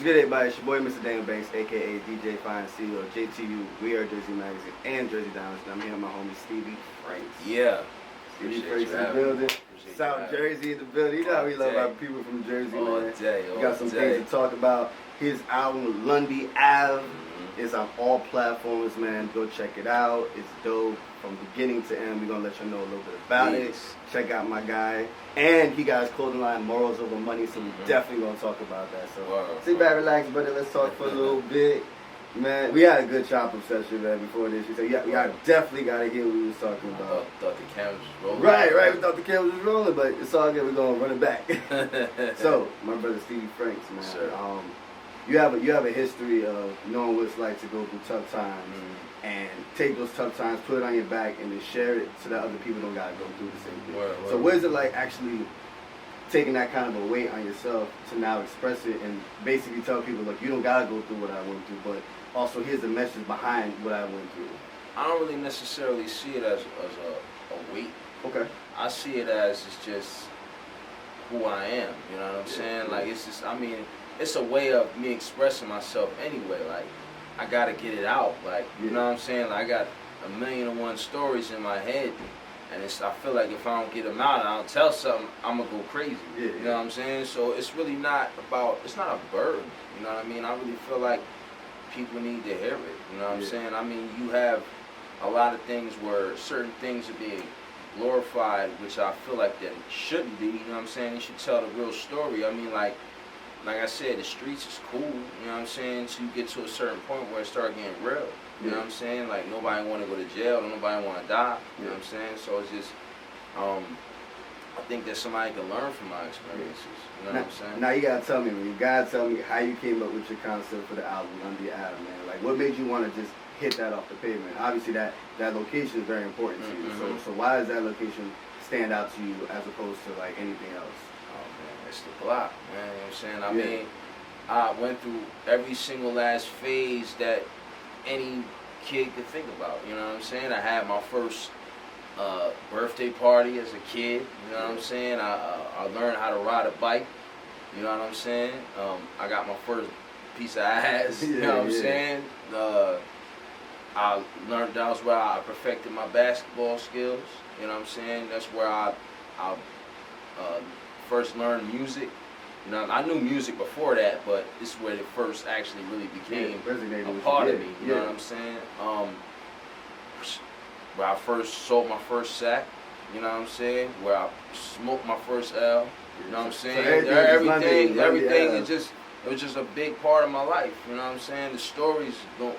good, everybody? It's your boy, Mr. Daniel Banks, a.k.a. DJ Fine CEO, JTU. We are Jersey Magazine and Jersey Diamonds. And I'm here with my homie, Stevie Franks. Yeah. Stevie Franks in the building. South Jersey in the building. You know how we love our people from Jersey, man. We got some things to talk about. His album, Lundy Ave, is on all platforms, man. Go check it out. It's dope from beginning to end. We're going to let you know a little bit about it. Check out my guy. And he got his clothing line, Morals Over Money, so we're definitely going to talk about that. So sit back, relax, buddy. Let's talk for a little bit. Man, we had a good chop-up session, man, before this. You said, yeah, we definitely got to hear what we was talking about. Thought the cameras was rolling. Right. We thought the cameras was rolling, but it's all good. We're going to run it back. So, my brother Stevie Franks, man. Sure. You have a history of knowing what it's like to go through tough times and take those tough times, put it on your back, and then share it so that other people don't gotta go through the same thing. So what is it like actually taking that kind of a weight on yourself to now express it and basically tell people, look, you don't gotta go through what I went through, but also here's the message behind what I went through? I don't really necessarily see it as a weight. Okay. I see it as it's just who I am. You know what I'm saying? Like it's just, I mean, it's a way of me expressing myself anyway. Like, I gotta get it out. Like, you know what I'm saying? Like, I got 1,000,001 stories in my head, and I feel like if I don't get them out and I don't tell something, I'm gonna go crazy. You know what I'm saying? So it's really not about, it's not a burden. You know what I mean? I really feel like people need to hear it. You know what I'm saying? I mean, you have a lot of things where certain things are being glorified, which I feel like that shouldn't be. You know what I'm saying? You should tell the real story. I mean, like I said, the streets is cool, you know what I'm saying, so you get to a certain point where it start getting real, you know what I'm saying, like nobody want to go to jail, nobody want to die, you know what I'm saying, so it's just, I think that somebody can learn from my experiences, you know what I'm saying. Now you gotta tell me how you came up with your concept for the album, Lundy Ave, man, like what made you want to just hit that off the pavement? Obviously that location is very important to you, so why does that location stand out to you as opposed to like anything else? It's the block, man, you know what I'm saying? I mean, I went through every single last phase that any kid could think about, you know what I'm saying? I had my first birthday party as a kid, you know what I'm saying? I learned how to ride a bike, you know what I'm saying? I got my first piece of ass, you know what I'm saying? I learned, that was where I perfected my basketball skills, you know what I'm saying? That's where I first learned music. You know, I knew music before that, but this is where it first actually really became a part of me. You know what I'm saying? Where I first sold my first sack. You know what I'm saying? Where I smoked my first L. You know what I'm saying? So everything is just, it was just a big part of my life. You know what I'm saying? The stories go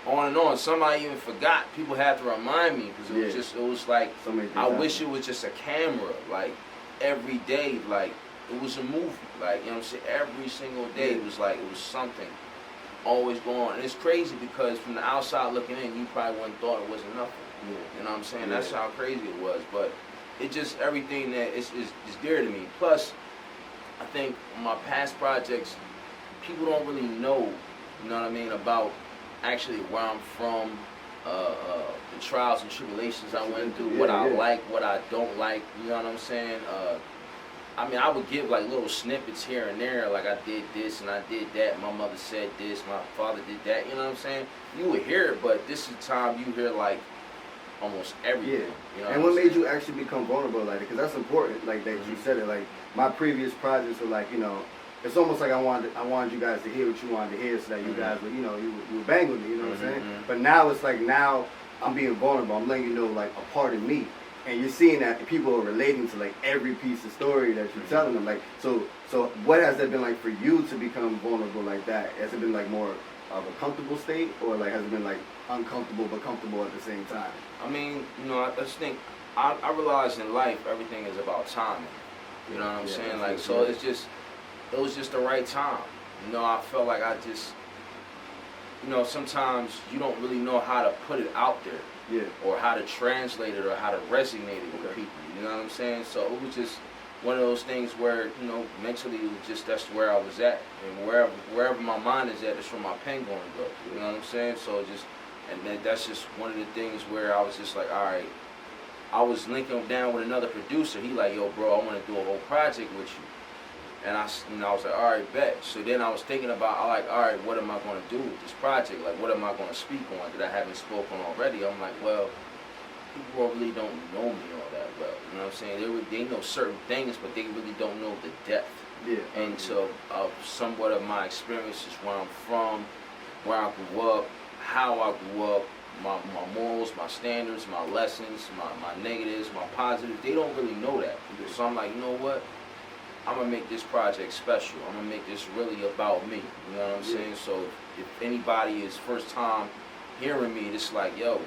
on and on. Somebody even forgot. People had to remind me because it was just, it was like, I wish it was just a camera, like every day, like it was a movie, like, you know what I'm saying, every single day it was like, it was something always going on. And it's crazy because from the outside looking in, you probably wouldn't thought it wasn't nothing. You know what I'm saying? That's how crazy it was. But it just, everything that is dear to me. Plus, I think my past projects, people don't really know, you know what I mean, about actually where I'm from, the trials and tribulations I went through, what I like, what I don't like, you know what I'm saying? I mean, I would give like little snippets here and there, like I did this and I did that, my mother said this, my father did that, you know what I'm saying? You would hear it, but this is the time you hear like almost everything. You know and what made you actually become vulnerable like that? Because that's important, like that you said it, like my previous projects were like, you know, it's almost like I wanted you guys to hear what you wanted to hear so that you guys would, you know, you would bang with me, you know what I'm saying? But now it's like, now I'm being vulnerable. I'm letting you know like a part of me. And you're seeing that people are relating to like every piece of story that you're telling them. Like, so what has that been like for you to become vulnerable like that? Has it been like more of a comfortable state, or like has it been like uncomfortable but comfortable at the same time? I mean, you know, I just think, I realize in life everything is about timing. You know what I'm saying? Like, so it's just, it was just the right time. You know, I felt like I just, you know, sometimes you don't really know how to put it out there, or how to translate it, or how to resonate it with people. You know what I'm saying? So it was just one of those things where, you know, mentally it was just, that's where I was at, and wherever my mind is at, that's where my pen going to go. You know what I'm saying? So it just, and then that's just one of the things where I was just like, all right. I was linking down with another producer. He like, yo, bro, I want to do a whole project with you. And I was like, all right, bet. So then I was thinking about, all right, what am I going to do with this project? Like, what am I going to speak on that I haven't spoken already? I'm like, well, people really don't know me all that well. You know what I'm saying? They know certain things, but they really don't know the depth. Yeah. And so, somewhat of my experiences, where I'm from, where I grew up, how I grew up, my morals, my standards, my lessons, my negatives, my positives, they don't really know that. So I'm like, you know what? I'm going to make this project special. I'm going to make this really about me. You know what I'm saying? So if anybody is first time hearing me, it's like, yo,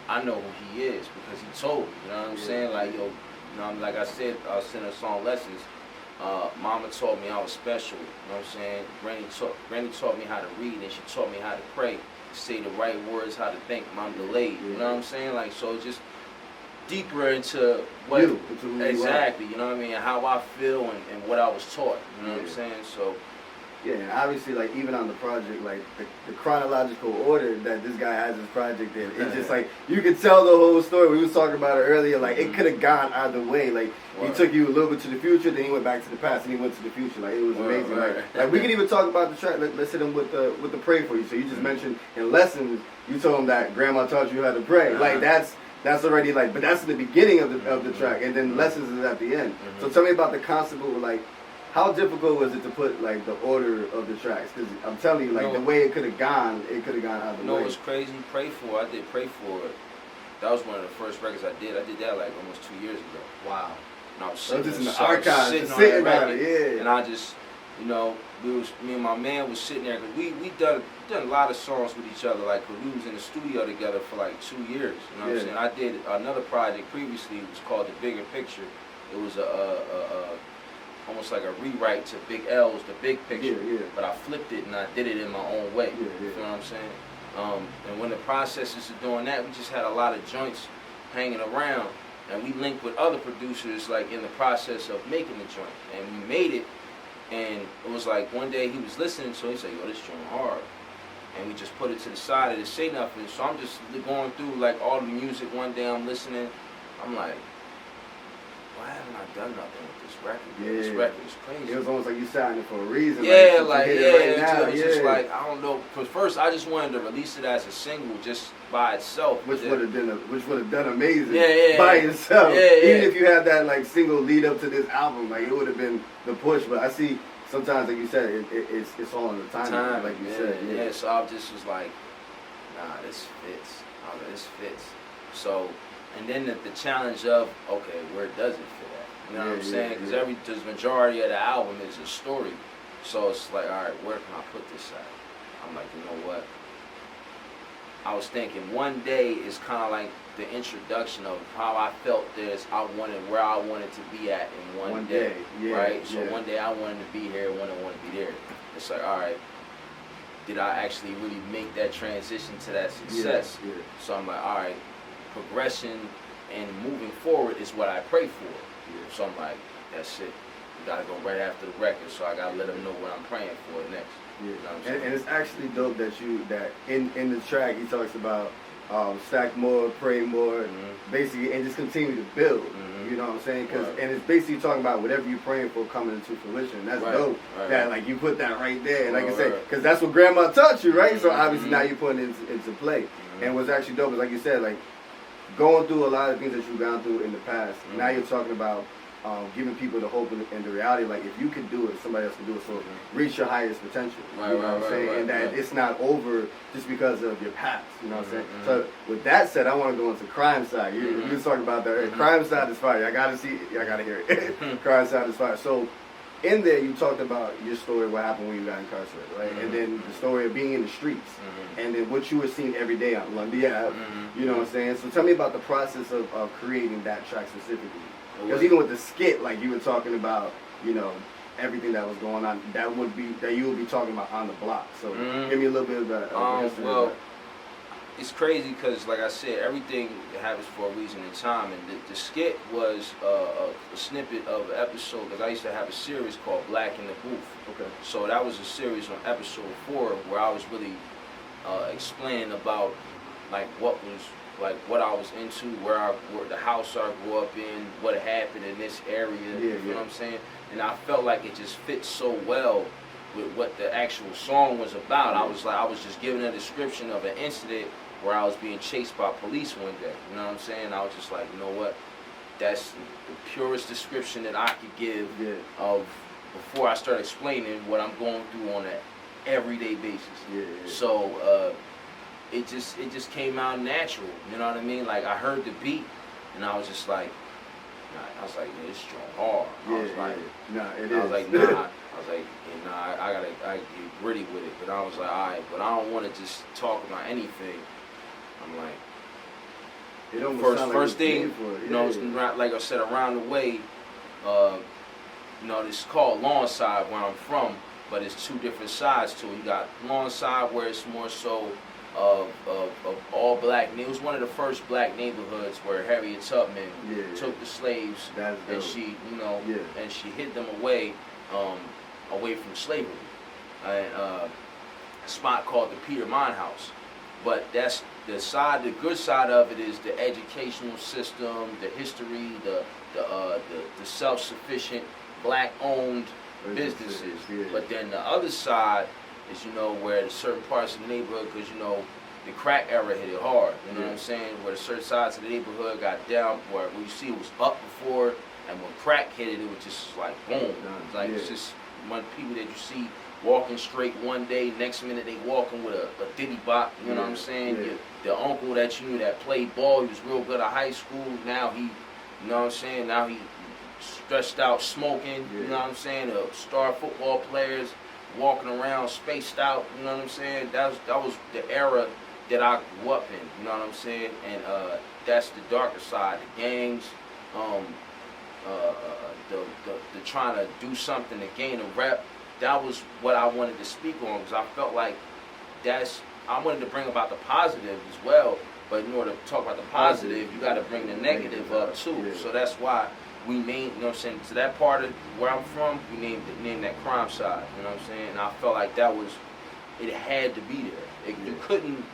I know who he is because he told me. You know what I'm saying? Like, yo, you know, like I said, I was sending song lessons. Mama taught me I was special. You know what I'm saying? Granny taught me how to read, and she taught me how to pray, say the right words, how to think. Mom delayed. You know what I'm saying? Like, so just deeper into what exactly, you know what I mean, and how I feel and what I was taught. You know what I'm saying? So yeah, and obviously, like, even on the project, like, the chronological order that this guy has his project in, it's just like, you could tell the whole story. We was talking about it earlier, like, it could have gone either way. Like, he took you a little bit to the future, then he went back to the past, and he went to the future. Like, it was amazing. Like, we can even talk about the track. Let's hit him with the pray for you. So you just mentioned in lessons, you told him that grandma taught you how to pray. Like, that's already, like, but that's in the beginning of the track, and then lessons is at the end. So tell me about the concept of, like, how difficult was it to put, like, the order of the tracks? Because I'm telling you, like, the way it could have gone either way. No, it was crazy. Pray For. I did Pray For It. That was one of the first records I did. I did that, like, almost 2 years ago. Wow. And I was sitting, just in the archives, sitting on that record, yeah. And I just, you know, me and my man was sitting there, because we done a lot of songs with each other, like, cause we was in the studio together for like 2 years. You know what I'm saying? I did another project previously. It was called The Bigger Picture. It was almost like a rewrite to Big L's The Big Picture, but I flipped it and I did it in my own way. You know what I'm saying? And when the processes of doing that, we just had a lot of joints hanging around, and we linked with other producers, like, in the process of making the joint, and we made it. And it was like one day he was listening to it, he said, yo, this joint hard. And we just put it to the side, and didn't say nothing. So I'm just going through, like, all the music. One day I'm listening, I'm like, why haven't I done nothing with this record? Yeah. This record is crazy. It was almost like you signed it for a reason. Yeah, it was just like, I don't know. Because first I just wanted to release it as a single just by itself. Which would have done amazing by itself. Even if you had that, like, single lead up to this album, like, it would have been the push. But I see sometimes, like you said, it's all in the time, like you said. Yeah, so I just was like, nah, this fits. This fits. So, and then the challenge of, okay, where does it fit at? You know what I'm saying? Because the majority of the album is a story. So it's like, all right, where can I put this at? I'm like, you know what? I was thinking one day is kind of like the introduction of how I felt where I wanted to be at in one day. Right? So one day I wanted to be here, one I wanted to be there. It's like, all right, did I actually really make that transition to that success? So I'm like, all right, progression and moving forward is what I pray for. So I'm like, that's it. You gotta go right after the record, so I gotta let them know what I'm praying for next. You know what I'm and it's actually dope that in the track he talks about stack more, pray more, basically, and just continue to build. You know what I'm saying? And it's basically talking about whatever you're praying for coming into fruition. That's dope. That like you put that right there, like I said, because that's what Grandma taught you, right? So obviously now you're putting it into play. And what's actually dope is, like you said, like going through a lot of things that you've gone through in the past. Now you're talking about giving people the hope and the reality, like if you can do it, somebody else can do it. So reach your highest potential. You know what I'm saying? And that it's not over just because of your past. You know what I'm saying? So with that said, I want to go into Crime Side. You was talking about that. Crime Side is fire. I gotta see it. I gotta hear it. Crime Side is fire. So in there, you talked about your story, what happened when you got incarcerated, right? And then the story of being in the streets, and then what you were seeing every day on Lundy Ave. You know what I'm saying? So tell me about the process of creating that track specifically. Because even with the skit, like you were talking about, you know, everything that was going on, that you would be talking about on the block. So give me a little bit of that. Well, it's crazy because, like I said, everything happens for a reason and time. And the skit was a snippet of an episode, because I used to have a series called Black in the Booth. Okay. So that was a series on episode 4 where I was really explaining about like what like what I was into, where the house I grew up in, what happened in this area. You know what I'm saying? And I felt like it just fit so well with what the actual song was about. I was just giving a description of an incident where I was being chased by police one day. You know what I'm saying? I was just like, you know what? That's the purest description that I could give of before I start explaining what I'm going through on an everyday basis. So it just came out natural. You know what I mean? Like I heard the beat, and I was just like, yeah, this strong hard. I was like, I gotta get gritty with it. But I was like, all right, but I don't want to just talk about anything. I'm like, first thing, like I said, around the way, this is called lawn side where I'm from, but it's two different sides to it. You got lawn side where it's more so of all black. It was one of the first black neighborhoods where Harriet Tubman took the slaves and she, and she hid them away from slavery. And a spot called the Peter Mine House. But that's the good side of it is the educational system, the history, the self-sufficient black-owned businesses. But then the other side is, where the certain parts of the neighborhood, because, the crack era hit it hard, you know what I'm saying? Where the certain sides of the neighborhood got down, where you see it was up before, and when crack hit it, it was just like boom. It's just one people that you see walking straight one day, next minute they walking with a diddy bop, you know what I'm saying? The uncle that you knew that played ball, he was real good at high school, now he, now he stretched out smoking, you know what I'm saying? Star football players walking around spaced out, you know what I'm saying? That was the era that I grew up in, you know what I'm saying? And that's the darker side, the gangs, the trying to do something to gain a rep. That was what I wanted to speak on, because I felt like I wanted to bring about the positive as well, but in order to talk about the positive, you got to bring the negative up too. So that's why we named, to that part of where I'm from, we named that crime side, you know what I'm saying? And I felt like it had to be there. You couldn't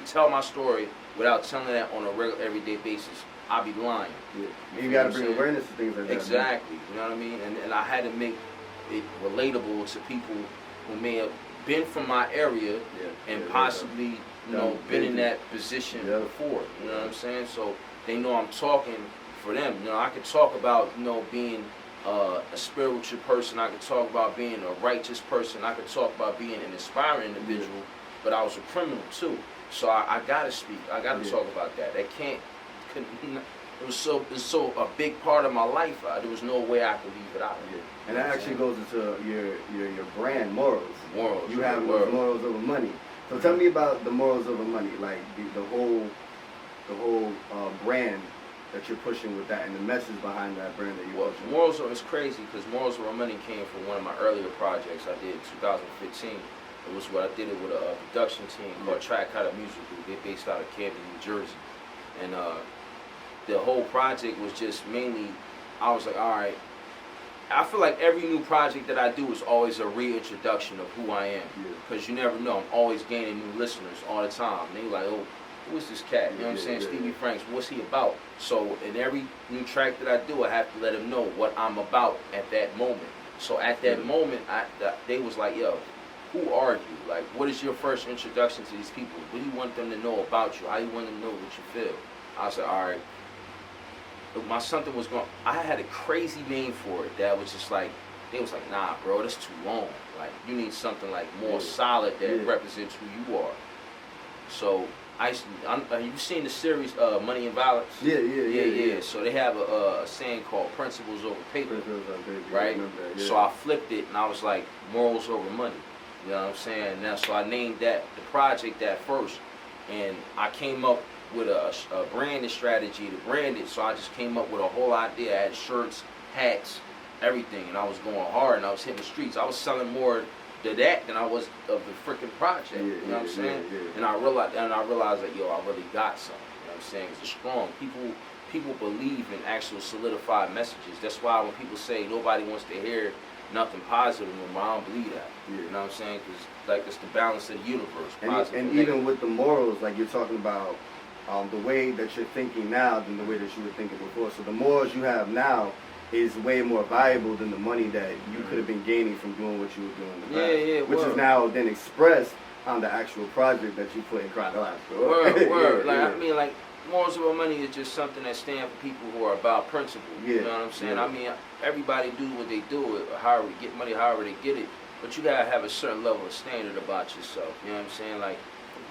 tell my story without telling that on a regular, everyday basis. I'd be lying. You got to bring awareness to things like that. Exactly, you know what I mean? And I had to make it relatable to people who may have been from my area and possibly, been in that position before, you know what I'm saying? So they know I'm talking for them. I could talk about, being a spiritual person. I could talk about being a righteous person. I could talk about being an inspiring individual, but I was a criminal too. So I gotta speak. I gotta talk about that. It was so a big part of my life. There was no way I could leave it out. And that actually goes into your brand, morals. Morals. You have morals over money. So tell me about the morals over money, like the whole brand that you're pushing with that, and the message behind that brand that you're pushing. Morals is crazy, because Morals Over Money came from one of my earlier projects I did in 2015. It was what I did it with a production team called Track Out of Music Group. They're based out of Camden, New Jersey. And the whole project was just mainly, I was like, all right, I feel like every new project that I do is always a reintroduction of who I am. Because you never know, I'm always gaining new listeners all the time. And they like, oh, who is this cat? You know what I'm saying? Stevie Franks, what's he about? So in every new track that I do, I have to let them know what I'm about at that moment. So at that moment, they was like, yo, who are you? Like, what is your first introduction to these people? What do you want them to know about you? How do you want them to know what you feel? I was like, all right. My something was going, I had a crazy name for it that was just like, they was like, nah, bro, that's too long. Like, you need something like more solid that represents who you are. So you've seen the series Money and Violence? Yeah. So they have a saying called principles over paper, right? So I flipped it and I was like, morals over money. You know what I'm saying? Now, so I named the project that first, and I came up with a branding strategy to brand it. So I just came up with a whole idea. I had shirts, hats, everything, and I was going hard and I was hitting the streets. I was selling more to that than I was of the freaking project. You know what I'm saying? And I realized that, yo, I really got something. You know what I'm saying? It's strong. People believe in actual solidified messages. That's why when people say nobody wants to hear nothing positive, I don't believe that. You know what I'm saying? Because like it's the balance of the universe. And even with the morals, like you're talking about the way that you're thinking now than the way that you were thinking before. So the morals you have now is way more valuable than the money that you could have been gaining from doing what you were doing in the past. Which is now then expressed on the actual project that you put in chronological. Word. I mean, like, morals about money is just something that stands for people who are about principle. You know what I'm saying? I mean, everybody do what they do, however they get money, however they get it. But you gotta have a certain level of standard about yourself. You know what I'm saying? Like,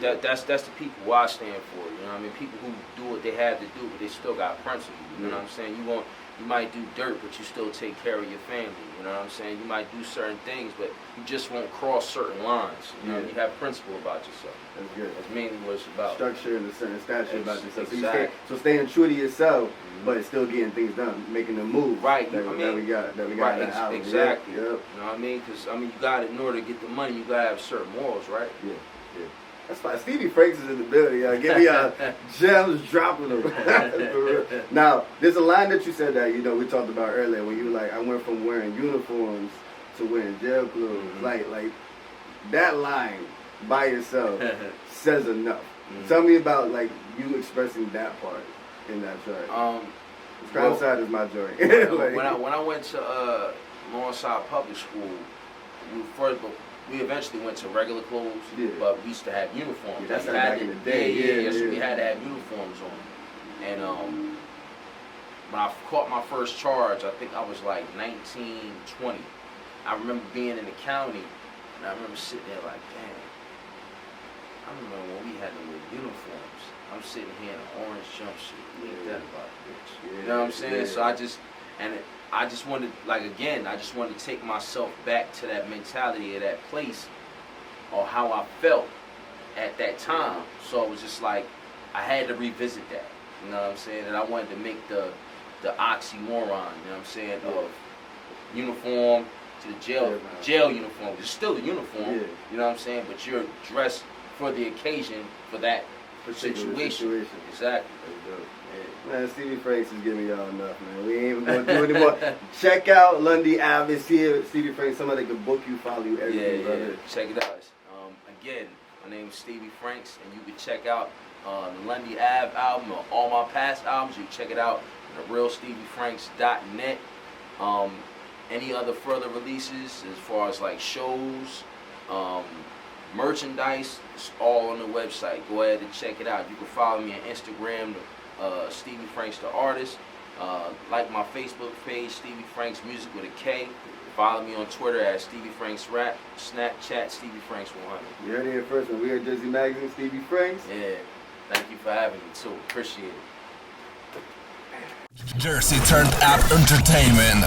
that's the people who I stand for. You know what I mean? People who do what they have to do, but they still got principle. You know what I'm saying? You might do dirt, but you still take care of your family. You know what I'm saying? You might do certain things, but you just won't cross certain lines. You know, you have principle about yourself. That's good. That's mainly what it's about. Structure and a certain stature about yourself. Exactly. So staying true to yourself, but still getting things done, making the move. Right. That we got that out. Exactly. Yep. You know what I mean? Because you got in order to get the money, you gotta have certain morals, right? Yeah. That's fine. Stevie Franks is in the building. Give me gems dropping them. Now, there's a line that you said that we talked about earlier when you were like, I went from wearing uniforms to wearing jail clothes. Like that line by yourself says enough. Tell me about like you expressing that part in that track. Crime Side is my joint. When I went to Lawrenceside Public School, we eventually went to regular clothes, but we used to have uniforms. That's back in the day. So we had to have uniforms on. And when I caught my first charge, I think I was like 19, 20. I remember being in the county, and I remember sitting there like, damn, I remember when we had to wear uniforms. I'm sitting here in an orange jumpsuit. Ain't that about bitch? You know what I'm saying? So I just wanted, I just wanted to take myself back to that mentality of that place or how I felt at that time. So it was just like, I had to revisit that. You know what I'm saying? And I wanted to make the oxymoron, you know what I'm saying, of uniform to the jail uniform. It's still a uniform, you know what I'm saying, but you're dressed for the occasion, for that situation. Exactly. Man, Stevie Franks is giving y'all enough, man. We ain't even going to do anymore. Check out Lundy Ave. See Stevie Franks. Somebody can book you, follow you, everything, brother. Check it out. Again, my name is Stevie Franks, and you can check out the Lundy Ave album or all my past albums. You can check it out at realsteviefranks.net. Any other further releases as far as like shows, merchandise, it's all on the website. Go ahead and check it out. You can follow me on Instagram, Stevie Franks the artist. Like my Facebook page, Stevie Franks Music with a K. Follow me on Twitter at Stevie Franks Rap. Snapchat Stevie Franks 100. You heard it here first when we heard Jersey Magazine, Stevie Franks. Yeah. Thank you for having me too. Appreciate it. Jersey Turned Up Entertainment.